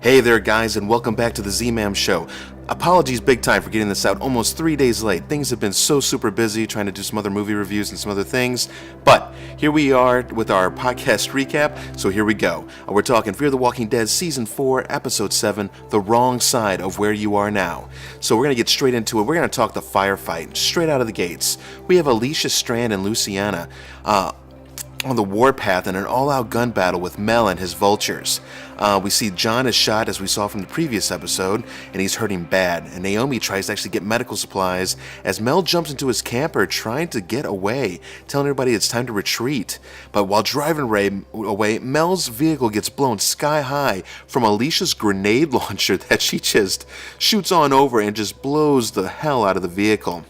Hey there, guys, and welcome back to the Z-Man Show. Apologies big time for getting this out almost 3 days late. Things have been so super busy trying to do some other movie reviews and some other things. But here we are with our podcast recap, so here we go. We're talking Fear the Walking Dead Season 4, Episode 7, The Wrong Side of Where You Are Now. So we're going to get straight into it. We're going to talk the firefight, straight out of the gates. We have Alicia, Strand, and Luciana on the warpath in an all-out gun battle with Mel and his vultures. We see John is shot, as we saw from the previous episode, and he's hurting bad. And Naomi tries to actually get medical supplies as Mel jumps into his camper trying to get away, telling everybody it's time to retreat. But while driving away, Mel's vehicle gets blown sky high from Alicia's grenade launcher that she just shoots on over and just blows the hell out of the vehicle.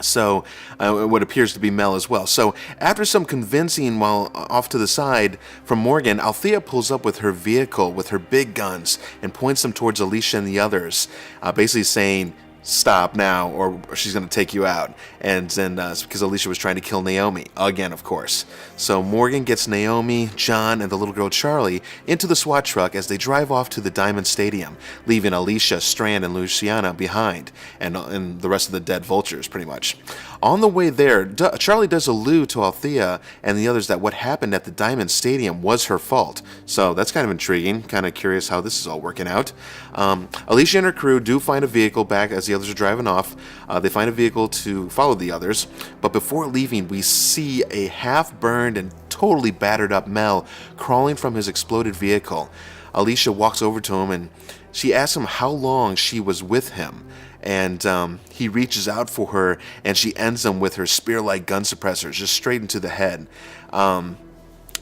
So, what appears to be Mel as well. So, after some convincing while off to the side from Morgan, Althea pulls up with her vehicle with her big guns and points them towards Alicia and the others, basically saying, "Stop now, or she's going to take you out." And then, because Alicia was trying to kill Naomi, again, of course. So Morgan gets Naomi, John, and the little girl Charlie into the SWAT truck as they drive off to the Diamond Stadium, leaving Alicia, Strand, and Luciana behind, and the rest of the dead vultures, pretty much. On the way there, Charlie does allude to Althea and the others that what happened at the Diamond Stadium was her fault. So that's kind of intriguing, kind of curious how this is all working out. Alicia and her crew do find a vehicle back as the others are driving off. They find a vehicle to follow the others, but before leaving, we see a half-burned and totally battered up Mel crawling from his exploded vehicle. Alicia walks over to him and she asks him how long she was with him. And he reaches out for her, and she ends him with her spear-like gun suppressors, just straight into the head.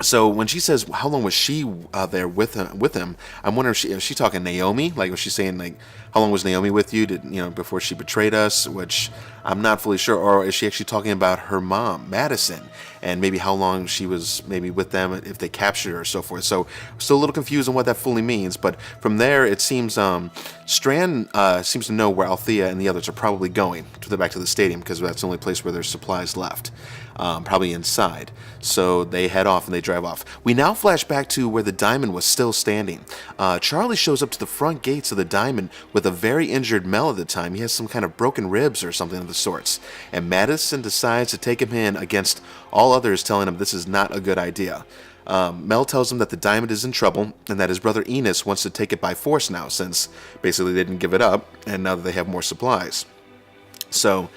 So when she says how long was she there with him, I'm wondering is she talking Naomi? Like, was she saying like how long was Naomi with you? Before she betrayed us? Which I'm not fully sure. Or is she actually talking about her mom, Madison, and maybe how long she was maybe with them if they captured her or so forth? So still a little confused on what that fully means. But from there, it seems Strand seems to know where Althea and the others are probably going back to the stadium, because that's the only place where there's supplies left. Probably inside. So they head off and they drive off. We now flash back to where the Diamond was still standing. Charlie shows up to the front gates of the Diamond with a very injured Mel at the time. He has some kind of broken ribs or something of the sorts. And Madison decides to take him in against all others, telling him this is not a good idea. Mel tells him that the Diamond is in trouble and that his brother Enos wants to take it by force now, since basically they didn't give it up and now that they have more supplies. So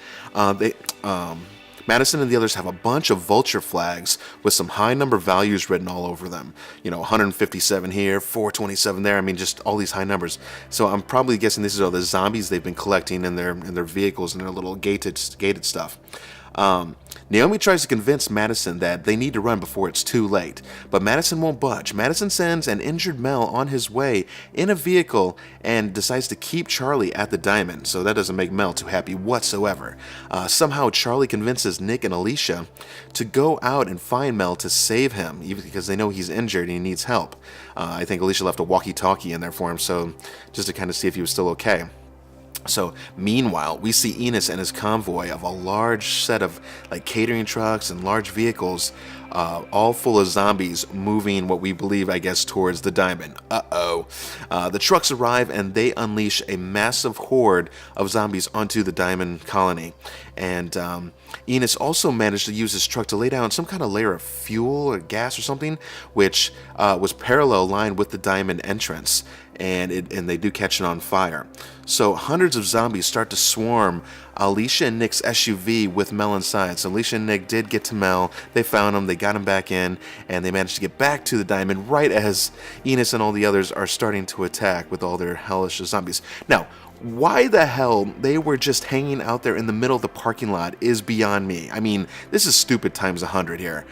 Madison and the others have a bunch of vulture flags with some high number values written all over them. 157 here, 427 there. I mean, just all these high numbers. So I'm probably guessing this is all the zombies they've been collecting in their vehicles and their little gated stuff. Naomi tries to convince Madison that they need to run before it's too late, but Madison won't budge. Madison sends an injured Mel on his way in a vehicle and decides to keep Charlie at the Diamond, so that doesn't make Mel too happy whatsoever. Somehow Charlie convinces Nick and Alicia to go out and find Mel to save him, even because they know he's injured and he needs help. I think Alicia left a walkie-talkie in there for him, so just to kind of see if he was still okay. So, meanwhile, we see Enos and his convoy of a large set of catering trucks and large vehicles, all full of zombies moving what we believe, I guess, towards the Diamond. The trucks arrive and they unleash a massive horde of zombies onto the Diamond colony. And Enos also managed to use his truck to lay down some kind of layer of fuel or gas or something, which was parallel lined with the Diamond entrance. And they do catch it on fire. So hundreds of zombies start to swarm Alicia and Nick's SUV with Mel inside. So Alicia and Nick did get to Mel. They found him. They got him back in. And they managed to get back to the Diamond right as Enos and all the others are starting to attack with all their hellish zombies. Now, why the hell they were just hanging out there in the middle of the parking lot is beyond me. I mean, this is stupid times 100 here.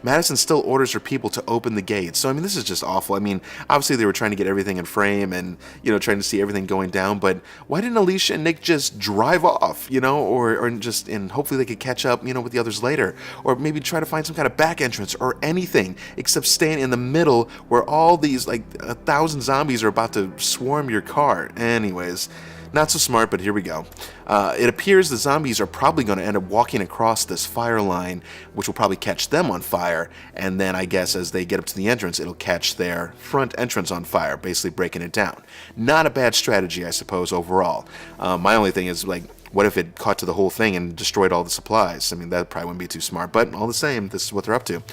Madison still orders her people to open the gates. So, I mean, this is just awful. I mean, obviously they were trying to get everything in frame and, trying to see everything going down. But why didn't Alicia and Nick just drive off, and hopefully they could catch up, with the others later. Or maybe try to find some kind of back entrance or anything except staying in the middle where all these, 1,000 zombies are about to swarm your car. Anyways, Not so smart, but here we go. It appears the zombies are probably going to end up walking across this fire line, which will probably catch them on fire, and then I guess as they get up to the entrance, it'll catch their front entrance on fire, basically breaking it down. Not a bad strategy, I suppose, overall. My only thing is, like, what if it caught to the whole thing and destroyed all the supplies? I mean, that probably wouldn't be too smart, but all the same, this is what they're up to.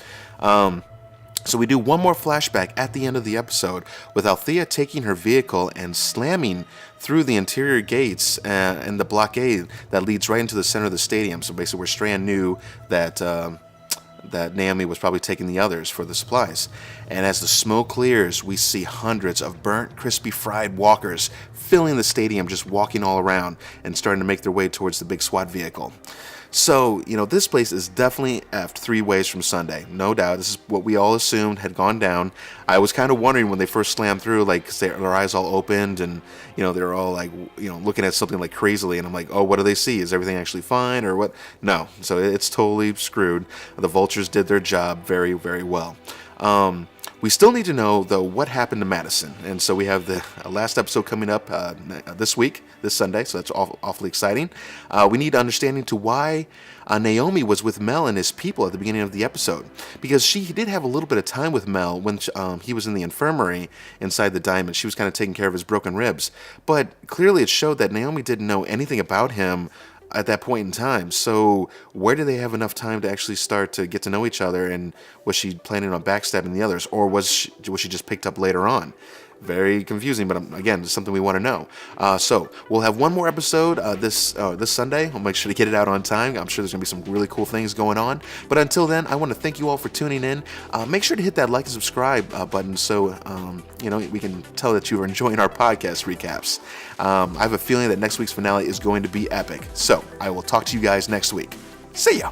So we do one more flashback at the end of the episode with Althea taking her vehicle and slamming through the interior gates and the blockade that leads right into the center of the stadium. So basically where Strand knew that that Naomi was probably taking the others for the supplies. And as the smoke clears, we see hundreds of burnt, crispy fried walkers filling the stadium, just walking all around and starting to make their way towards the big SWAT vehicle. So, this place is definitely effed 3 ways from Sunday. No doubt. This is what we all assumed had gone down. I was kind of wondering when they first slammed through, like, 'cause their eyes all opened and, they're all like, looking at something like crazily. And I'm like, oh, what do they see? Is everything actually fine or what? No. So it's totally screwed. The vultures did their job very, very well. We still need to know, though, what happened to Madison. And so we have the last episode coming up this week, this Sunday, so that's awfully exciting. We need understanding to why Naomi was with Mel and his people at the beginning of the episode. Because she did have a little bit of time with Mel when he was in the infirmary inside the diamond. She was kind of taking care of his broken ribs. But clearly it showed that Naomi didn't know anything about him at that point in time. So where did they have enough time to actually start to get to know each other? And was she planning on backstabbing the others, or was she just picked up later on? Very confusing, but again, it's something we want to know. So we'll have one more episode this Sunday. I'll make sure to get it out on time. I'm sure there's going to be some really cool things going on. But until then, I want to thank you all for tuning in. Make sure to hit that like and subscribe button so we can tell that you are enjoying our podcast recaps. I have a feeling that next week's finale is going to be epic. So I will talk to you guys next week. See ya!